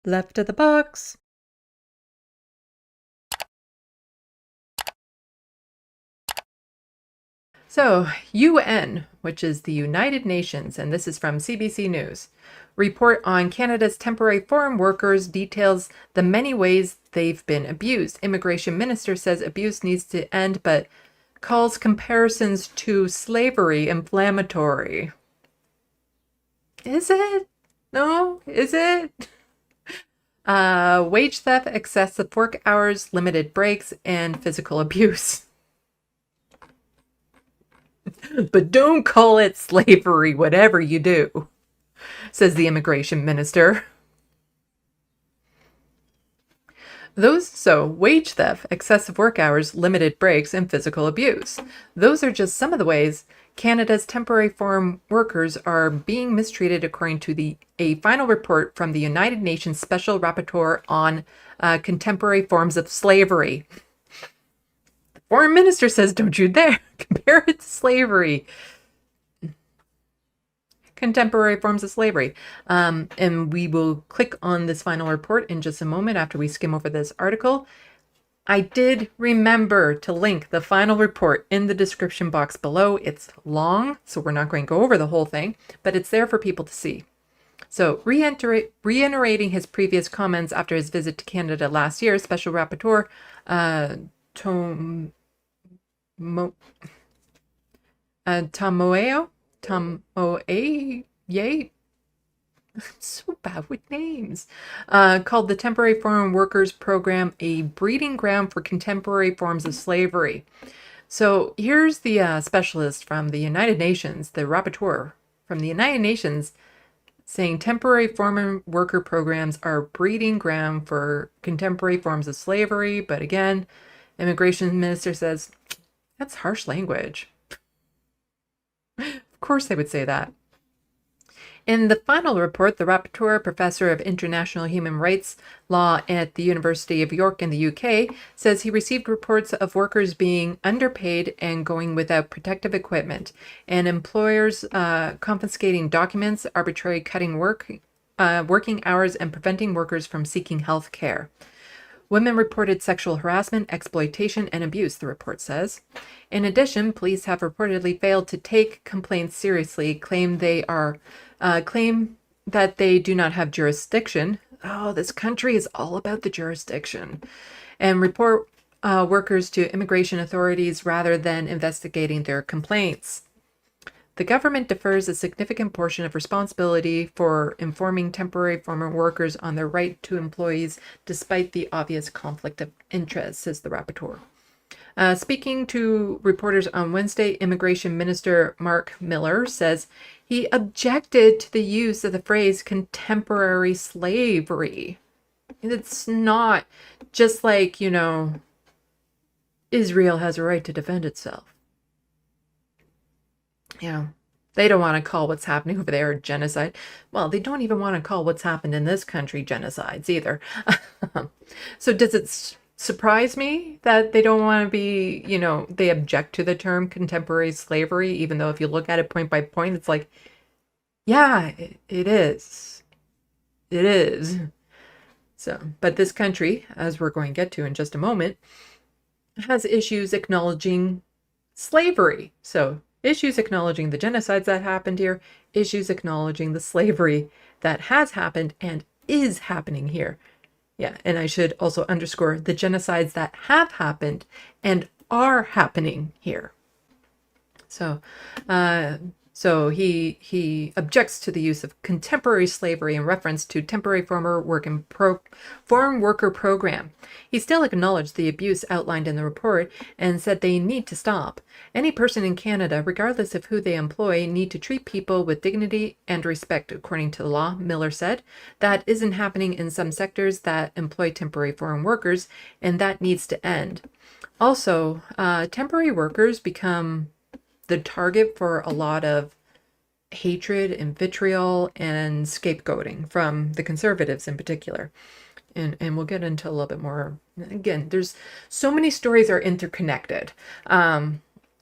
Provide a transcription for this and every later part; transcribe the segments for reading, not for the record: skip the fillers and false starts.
Left of the box. So, UN, which is the United Nations, and this is from CBC News, report on Canada's temporary foreign workers details the many ways they've been abused. Immigration Minister says abuse needs to end, but calls comparisons to slavery inflammatory. Is it? No? Is it? Wage theft, excessive work hours, limited breaks, and physical abuse. But don't call it slavery, whatever you do, says the immigration minister. Wage theft, excessive work hours, limited breaks, and physical abuse. Those are just some of the ways Canada's temporary foreign workers are being mistreated, according to a final report from the United Nations Special Rapporteur on contemporary forms of slavery. The foreign minister says, don't you dare compare it to slavery. Contemporary forms of slavery. And we will click on this final report in just a moment after we skim over this article. I did remember to link the final report in the description box below. It's long, so we're not going to go over the whole thing, but it's there for people to see. So, reiterating his previous comments after his visit to Canada last year, Special Rapporteur Tamoeo Yay. I'm so bad with names. Called the Temporary Foreign Workers Program a breeding ground for contemporary forms of slavery. So here's the specialist from the United Nations, the rapporteur from the United Nations, saying temporary foreign worker programs are a breeding ground for contemporary forms of slavery. But again, immigration minister says, that's harsh language. Of course they would say that. In the final report, the rapporteur, professor of international human rights law at the University of York in the UK, says he received reports of workers being underpaid and going without protective equipment, and employers confiscating documents, arbitrarily cutting working hours, and preventing workers from seeking health care. Women reported sexual harassment, exploitation, and abuse, the report says. In addition, police have reportedly failed to take complaints seriously, claim that they do not have jurisdiction. Oh, this country is all about the jurisdiction. And report workers to immigration authorities rather than investigating their complaints. The government defers a significant portion of responsibility for informing temporary foreign workers on their right to employees, despite the obvious conflict of interest, says the rapporteur. Speaking to reporters on Wednesday, Immigration Minister Mark Miller says he objected to the use of the phrase contemporary slavery. It's not just like, Israel has a right to defend itself. They don't want to call what's happening over there genocide. Well, they don't even want to call what's happened in this country genocides either. So does it surprise me that they don't want to be, they object to the term contemporary slavery, even though if you look at it point by point, it's like, yeah, it is. It is. So, but this country, as we're going to get to in just a moment, has issues acknowledging slavery. So issues acknowledging the genocides that happened here, issues acknowledging the slavery that has happened and is happening here. Yeah, and I should also underscore the genocides that have happened and are happening here. So he objects to the use of contemporary slavery in reference to temporary foreign worker program. He still acknowledged the abuse outlined in the report and said they need to stop. Any person in Canada, regardless of who they employ, need to treat people with dignity and respect, according to the law, Miller said. That isn't happening in some sectors that employ temporary foreign workers, and that needs to end. Also, temporary workers become the target for a lot of hatred and vitriol and scapegoating from the conservatives in particular. And we'll get into a little bit more. Again, there's so many stories are interconnected.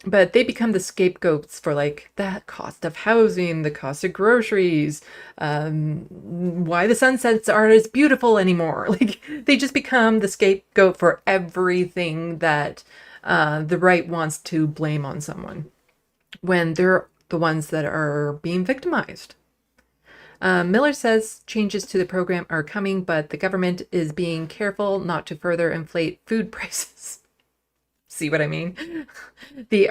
but they become the scapegoats for like the cost of housing, the cost of groceries, why the sunsets aren't as beautiful anymore. Like they just become the scapegoat for everything that the right wants to blame on someone when they're the ones that are being victimized. Miller says changes to the program are coming, but the government is being careful not to further inflate food prices. See what I mean? The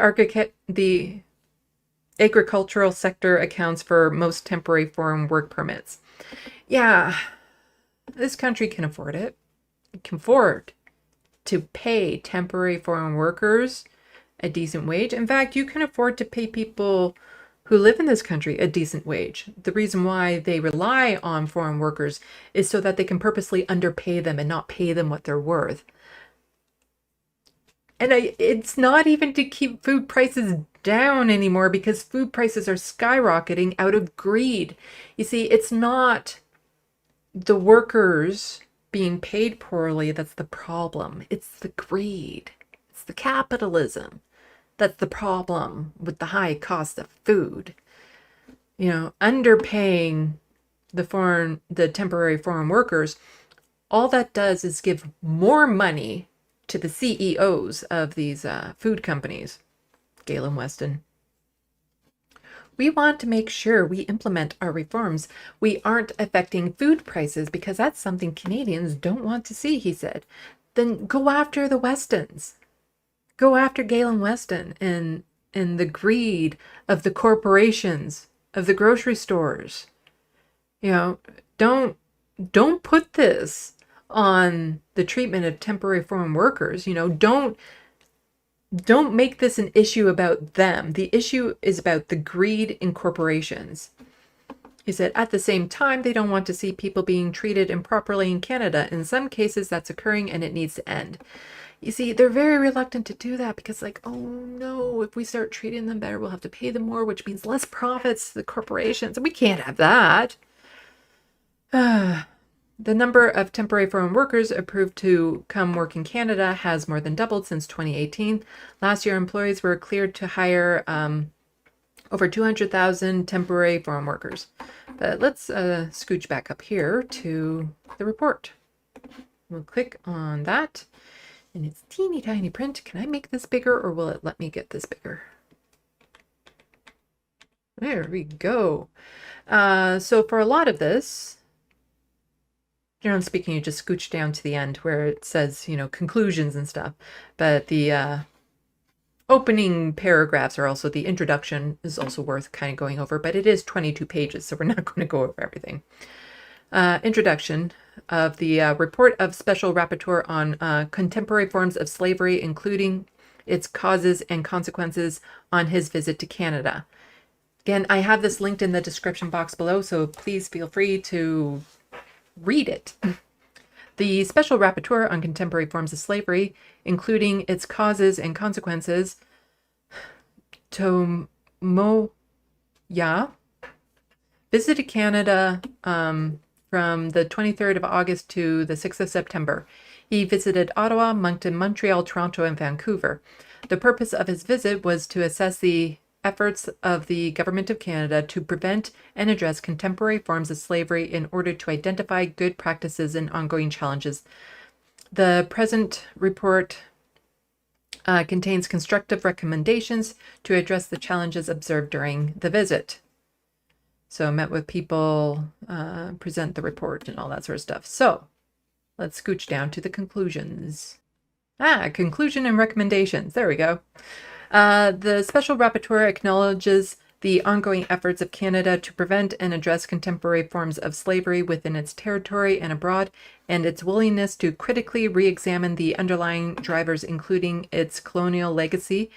agricultural sector accounts for most temporary foreign work permits. Yeah, this country can afford it. It can afford to pay temporary foreign workers a decent wage. In fact, you can afford to pay people who live in this country a decent wage. The reason why they rely on foreign workers is so that they can purposely underpay them and not pay them what they're worth. And it's not even to keep food prices down anymore because food prices are skyrocketing out of greed. You see, it's not the workers being paid poorly that's the problem. It's the greed. It's the capitalism. That's the problem with the high cost of food. You know, underpaying the temporary foreign workers, all that does is give more money to the CEOs of these food companies, Galen Weston. We want to make sure we implement our reforms. We aren't affecting food prices because that's something Canadians don't want to see, he said. Then go after the Westons. Go after Galen Weston and the greed of the corporations, of the grocery stores. You know, don't put this on the treatment of temporary foreign workers. You know, don't make this an issue about them. The issue is about the greed in corporations. He said, at the same time, they don't want to see people being treated improperly in Canada. In some cases, that's occurring and it needs to end. You see, they're very reluctant to do that because like, oh no, if we start treating them better, we'll have to pay them more, which means less profits to the corporations. And we can't have that. The number of temporary foreign workers approved to come work in Canada has more than doubled since 2018. Last year, employees were cleared to hire over 200,000 temporary foreign workers. But let's scooch back up here to the report. We'll click on that. And it's teeny tiny print. Can I make this bigger or will it let me get this bigger? There we go. So for a lot of this, generally speaking, you just scooch down to the end where it says, you know, conclusions and stuff. But the opening paragraphs are also, the introduction is also worth kind of going over, but it is 22 pages, so we're not going to go over everything. Introduction of the report of Special Rapporteur on contemporary forms of slavery, including its causes and consequences on his visit to Canada. Again, I have this linked in the description box below, so please feel free to read it. The Special Rapporteur on contemporary forms of slavery, including its causes and consequences, Tomoya, visited Canada from the 23rd of August to the 6th of September. He visited Ottawa, Moncton, Montreal, Toronto, and Vancouver. The purpose of his visit was to assess the efforts of the Government of Canada to prevent and address contemporary forms of slavery in order to identify good practices and ongoing challenges. The present report contains constructive recommendations to address the challenges observed during the visit. So met with people, present the report and all that sort of stuff. So let's scooch down to the conclusions. Conclusion and recommendations. There we go. The Special Rapporteur acknowledges the ongoing efforts of Canada to prevent and address contemporary forms of slavery within its territory and abroad, and its willingness to critically re-examine the underlying drivers, including its colonial legacy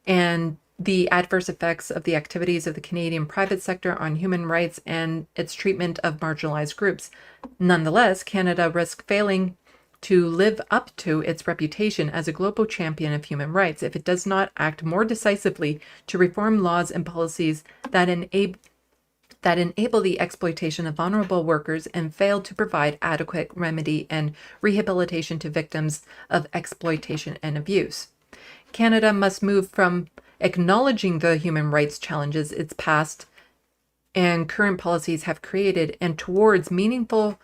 and the adverse effects of the activities of the Canadian private sector on human rights and its treatment of marginalized groups. Nonetheless, Canada risks failing to live up to its reputation as a global champion of human rights if it does not act more decisively to reform laws and policies that enable the exploitation of vulnerable workers and fail to provide adequate remedy and rehabilitation to victims of exploitation and abuse. Canada must move from acknowledging the human rights challenges its past and current policies have created, and towards meaningful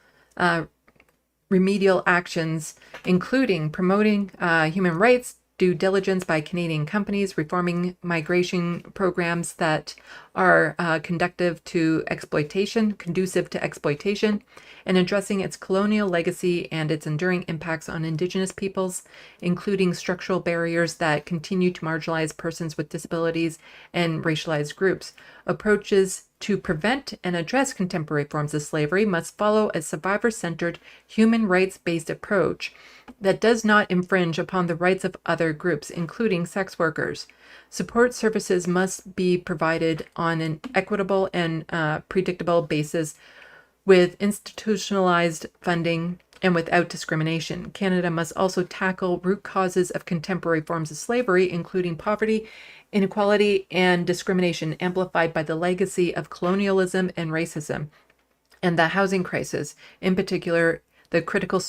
remedial actions, including promoting human rights due diligence by Canadian companies, reforming migration programs that are conducive to exploitation, and addressing its colonial legacy and its enduring impacts on Indigenous peoples, including structural barriers that continue to marginalize persons with disabilities and racialized groups. Approaches to prevent and address contemporary forms of slavery must follow a survivor-centered, human rights-based approach that does not infringe upon the rights of other groups, including sex workers. Support services must be provided on an equitable and predictable basis with institutionalized funding and without discrimination. Canada must also tackle root causes of contemporary forms of slavery, including poverty, inequality, and discrimination amplified by the legacy of colonialism and racism, and the housing crisis, in particular, the critical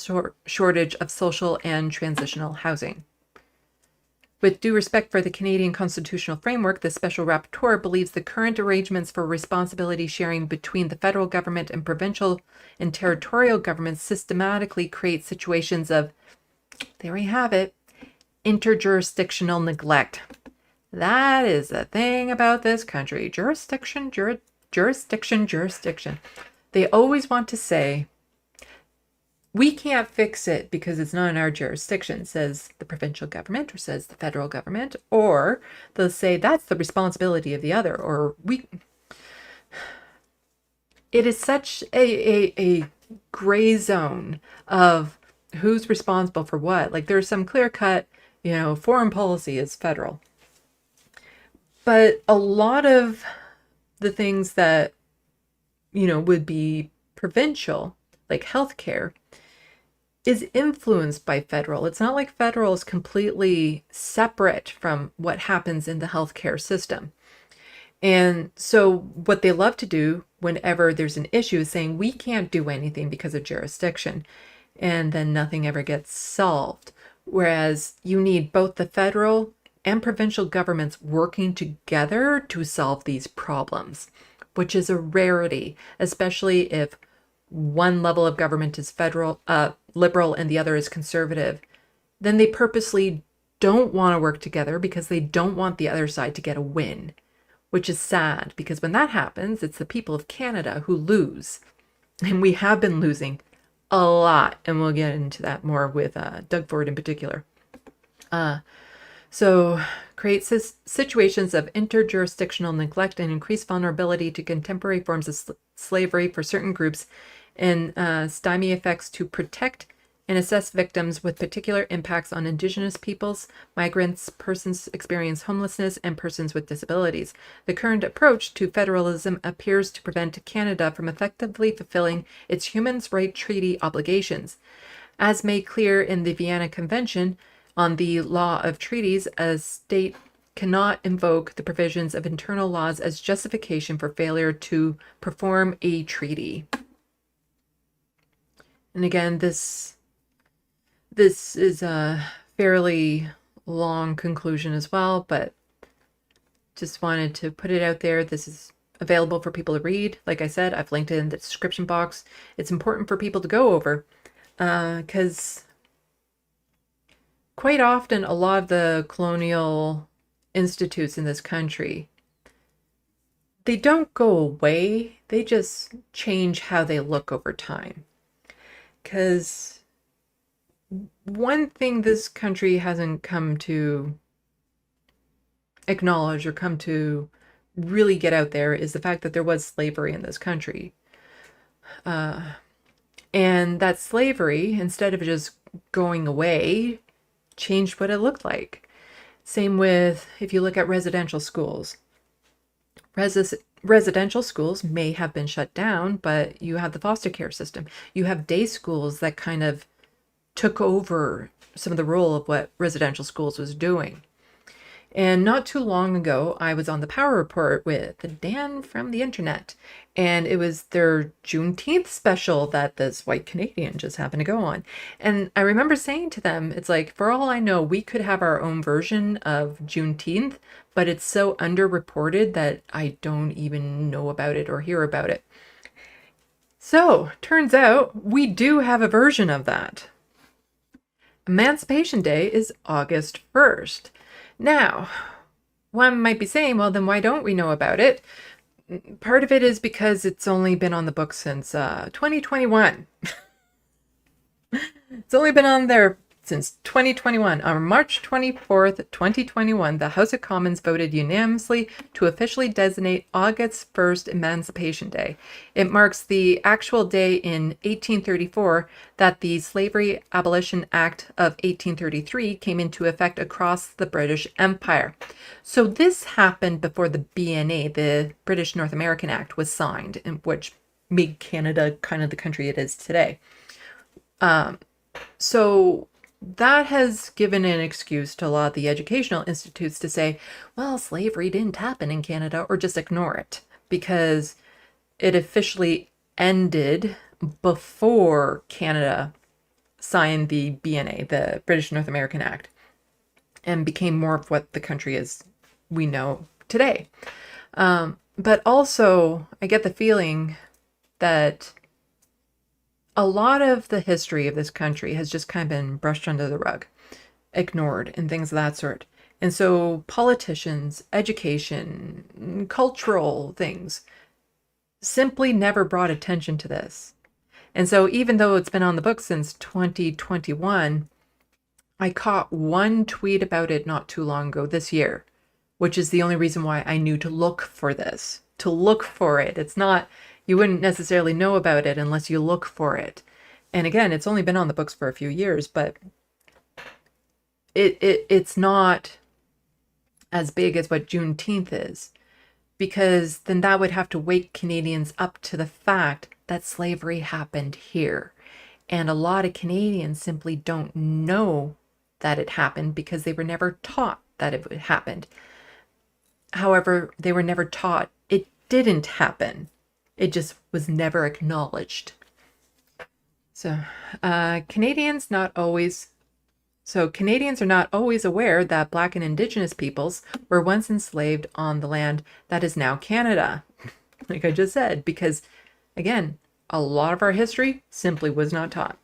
shortage of social and transitional housing. With due respect for the Canadian constitutional framework, the Special Rapporteur believes the current arrangements for responsibility sharing between the federal government and provincial and territorial governments systematically create situations of, there we have it, interjurisdictional neglect. That is the thing about this country. Jurisdiction. They always want to say, we can't fix it because it's not in our jurisdiction, says the provincial government or says the federal government, or they'll say that's the responsibility of the other, or we. It is such a gray zone of who's responsible for what. Like there's some clear cut, foreign policy is federal. But a lot of the things that, would be provincial, like healthcare, is influenced by federal. It's not like federal is completely separate from what happens in the healthcare system. And so what they love to do whenever there's an issue is saying we can't do anything because of jurisdiction, and then nothing ever gets solved. Whereas you need both the federal and provincial governments working together to solve these problems, which is a rarity, especially if one level of government is federal, liberal, and the other is conservative. Then they purposely don't want to work together because they don't want the other side to get a win, which is sad because when that happens, it's the people of Canada who lose. And we have been losing a lot, and we'll get into that more with Doug Ford in particular. So creates situations of interjurisdictional neglect and increased vulnerability to contemporary forms of slavery for certain groups, and stymie effects to protect and assess victims with particular impacts on Indigenous peoples, migrants, persons experiencing homelessness, and persons with disabilities. The current approach to federalism appears to prevent Canada from effectively fulfilling its human rights treaty obligations. As made clear in the Vienna Convention on the Law of Treaties, a state cannot invoke the provisions of internal laws as justification for failure to perform a treaty. And again, this is a fairly long conclusion as well, but just wanted to put it out there. This is available for people to read. Like I said, I've linked it in the description box. It's important for people to go over because quite often a lot of the colonial institutes in this country, they don't go away. They just change how they look over time. Because one thing this country hasn't come to acknowledge or come to really get out there is the fact that there was slavery in this country. And that slavery, instead of just going away, changed what it looked like. Same with, if you look at residential schools. Residential schools may have been shut down, but you have the foster care system. You have day schools that kind of took over some of the role of what residential schools was doing. And not too long ago, I was on the Power Report with Dan from the internet, and it was their Juneteenth special that this white Canadian just happened to go on. And I remember saying to them, it's like, for all I know, we could have our own version of Juneteenth, but it's so underreported that I don't even know about it or hear about it. So, turns out we do have a version of that. Emancipation Day is August 1st. Now, one might be saying, well, then why don't we know about it? Part of it is because it's only been on the books since 2021. It's only been on there since 2021. On March 24th, 2021, the House of Commons voted unanimously to officially designate August 1st Emancipation Day. It marks the actual day in 1834 that the Slavery Abolition Act of 1833 came into effect across the British Empire. So this happened before the BNA, the British North American Act, was signed, which made Canada kind of the country it is today. So that has given an excuse to a lot of the educational institutes to say, well, slavery didn't happen in Canada, or just ignore it because it officially ended before Canada signed the BNA, the British North American Act, and became more of what the country is we know today. But also, I get the feeling that a lot of the history of this country has just kind of been brushed under the rug, ignored, and things of that sort. And so politicians, education, cultural things simply never brought attention to this. And so even though it's been on the books since 2021, I caught one tweet about it not too long ago this year, which is the only reason why I knew to look for this, to look for it. It's not, you wouldn't necessarily know about it unless you look for it. And again, it's only been on the books for a few years, but it's not as big as what Juneteenth is, because then that would have to wake Canadians up to the fact that slavery happened here. And a lot of Canadians simply don't know that it happened because they were never taught that it happened. However, they were never taught it didn't happen. It just was never acknowledged. So Canadians are not always aware that Black and Indigenous peoples were once enslaved on the land that is now Canada. Like I just said, because again, a lot of our history simply was not taught.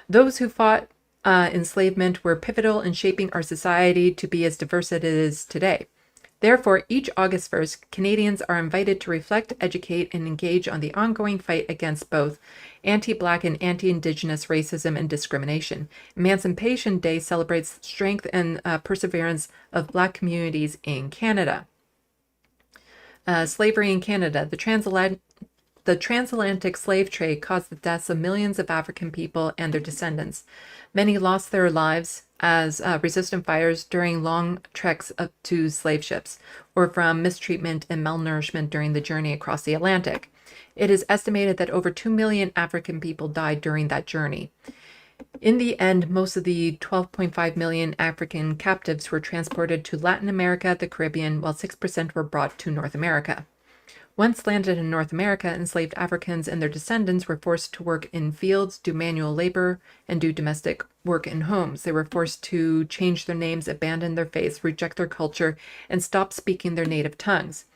Those who fought enslavement were pivotal in shaping our society to be as diverse as it is today. Therefore, each August 1st, Canadians are invited to reflect, educate, and engage on the ongoing fight against both anti-Black and anti-Indigenous racism and discrimination. Emancipation Day celebrates the strength and perseverance of Black communities in Canada. Slavery in Canada. The transatlantic slave trade caused the deaths of millions of African people and their descendants. Many lost their lives as resistant fighters during long treks up to slave ships, or from mistreatment and malnourishment during the journey across the Atlantic. It is estimated that over 2 million African people died during that journey. In the end, most of the 12.5 million African captives were transported to Latin America, the Caribbean, while 6% were brought to North America. Once landed in North America, enslaved Africans and their descendants were forced to work in fields, do manual labor, and do domestic work in homes. They were forced to change their names, abandon their faiths, reject their culture, and stop speaking their native tongues.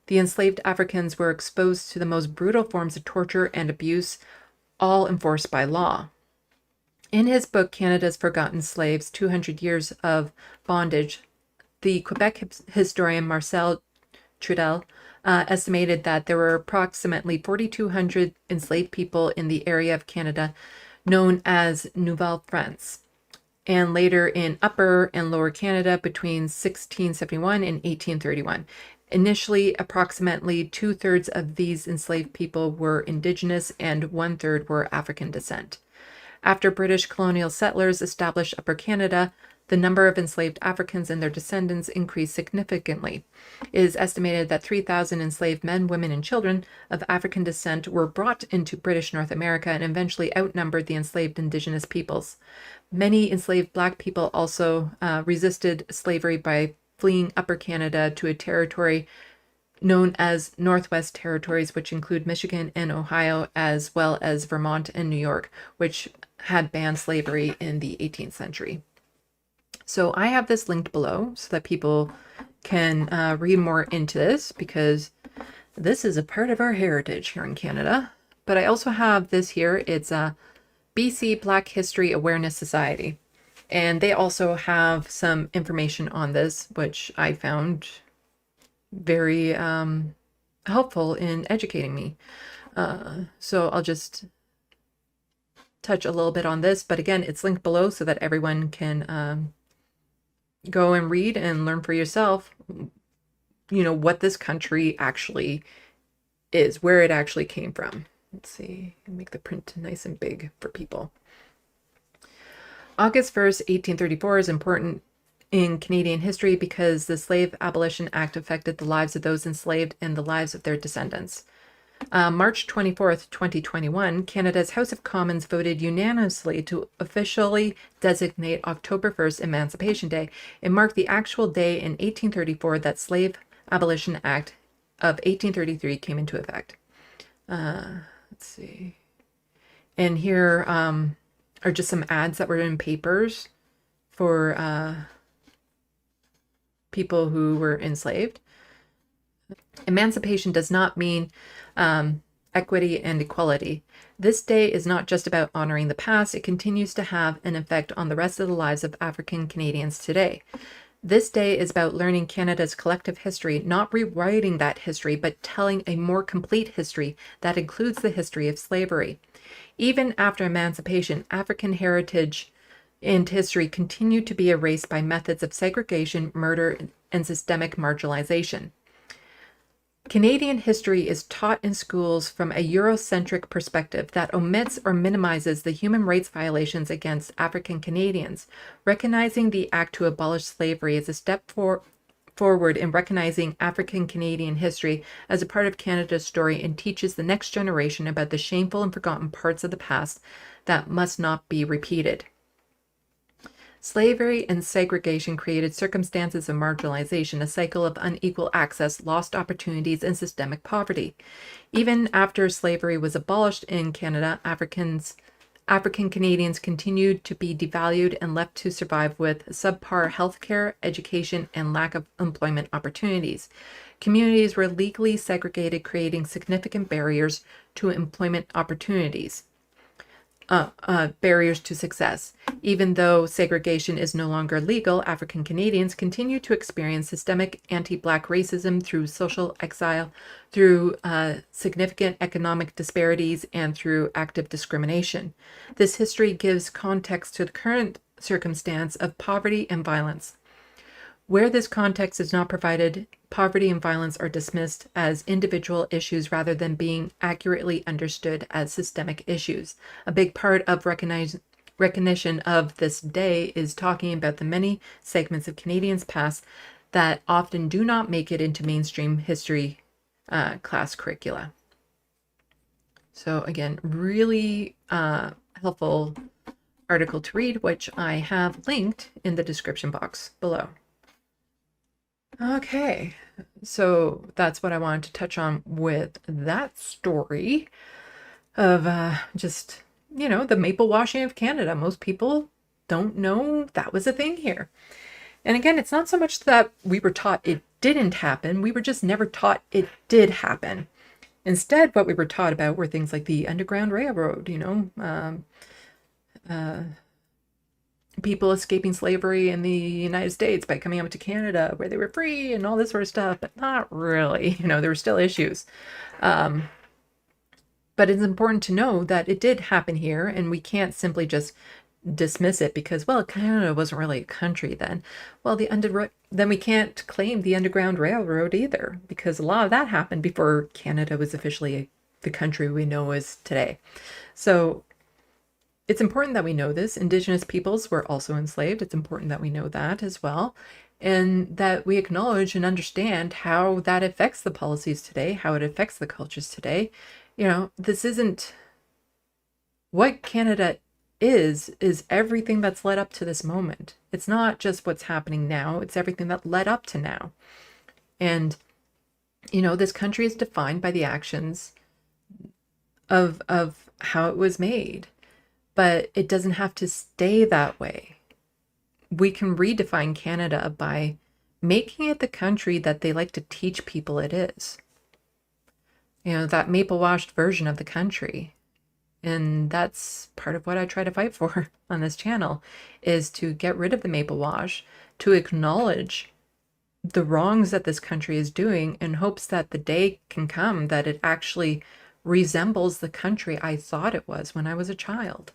The enslaved Africans were exposed to the most brutal forms of torture and abuse, all enforced by law. In his book, Canada's Forgotten Slaves, 200 Years of Bondage, the Quebec historian Marcel Trudel estimated that there were approximately 4,200 enslaved people in the area of Canada known as Nouvelle France, and later in Upper and Lower Canada between 1671 and 1831. Initially, approximately 2/3 of these enslaved people were Indigenous and 1/3 were African descent. After British colonial settlers established Upper Canada, the number of enslaved Africans and their descendants increased significantly. It is estimated that 3,000 enslaved men, women, and children of African descent were brought into British North America and eventually outnumbered the enslaved Indigenous peoples. Many enslaved Black people also resisted slavery by fleeing Upper Canada to a territory known as Northwest Territories, which include Michigan and Ohio, as well as Vermont and New York, which had banned slavery in the 18th century. So I have this linked below so that people can read more into this, because this is a part of our heritage here in Canada. But I also have this here. It's a BC Black History Awareness Society. And they also have some information on this, which I found very helpful in educating me. So I'll just touch a little bit on this. But again, it's linked below so that everyone can go and read and learn for yourself, what this country actually is, where it actually came from. Let's see, make the print nice and big for people. August 1st, 1834 is important in Canadian history because the Slave Abolition Act affected the lives of those enslaved and the lives of their descendants. March 24th, 2021, Canada's House of Commons voted unanimously to officially designate October 1st Emancipation Day. It marked the actual day in 1834 that Slave Abolition Act of 1833 came into effect. Let's see. And here are just some ads that were in papers for people who were enslaved. Emancipation does not mean equity and equality. This day is not just about honoring the past. It continues to have an effect on the rest of the lives of African Canadians today. This day is about learning Canada's collective history, not rewriting that history, but telling a more complete history that includes the history of slavery. Even after emancipation, African heritage and history continue to be erased by methods of segregation, murder, and systemic marginalization. Canadian history is taught in schools from a Eurocentric perspective that omits or minimizes the human rights violations against African Canadians. Recognizing the act to abolish slavery is a step forward in recognizing African Canadian history as a part of Canada's story and teaches the next generation about the shameful and forgotten parts of the past that must not be repeated. Slavery and segregation created circumstances of marginalization, a cycle of unequal access, lost opportunities, and systemic poverty. Even after slavery was abolished in Canada, African Canadians continued to be devalued and left to survive with subpar healthcare, education, and lack of employment opportunities. Communities were legally segregated, creating significant barriers to employment opportunities. Barriers to success. Even though segregation is no longer legal, African Canadians continue to experience systemic anti-Black racism through social exile, through significant economic disparities, and through active discrimination. This history gives context to the current circumstance of poverty and violence. Where this context is not provided, poverty and violence are dismissed as individual issues rather than being accurately understood as systemic issues. A big part of recognition of this day is talking about the many segments of Canadians' past that often do not make it into mainstream history class curricula. So again, really helpful article to read, which I have linked in the description box below. Okay, so that's what I wanted to touch on with that story of just, the maple washing of Canada. Most people don't know that was a thing here. And again, it's not so much that we were taught it didn't happen. We were just never taught it did happen. Instead, what we were taught about were things like the Underground Railroad, people escaping slavery in the United States by coming up to Canada where they were free and all this sort of stuff, but not really. There were still issues. But it's important to know that it did happen here, and we can't simply just dismiss it because, well, Canada wasn't really a country then. Well, then we can't claim the Underground Railroad either, because a lot of that happened before Canada was officially the country we know as today. So it's important that we know this. Indigenous peoples were also enslaved. It's important that we know that as well, and that we acknowledge and understand how that affects the policies today, how it affects the cultures today. This isn't what Canada is everything that's led up to this moment. It's not just what's happening now, it's everything that led up to now. And, this country is defined by the actions of how it was made, but it doesn't have to stay that way. We can redefine Canada by making it the country that they like to teach people it is. That maple washed version of the country. And that's part of what I try to fight for on this channel, is to get rid of the maple wash, to acknowledge the wrongs that this country is doing, in hopes that the day can come that it actually resembles the country I thought it was when I was a child.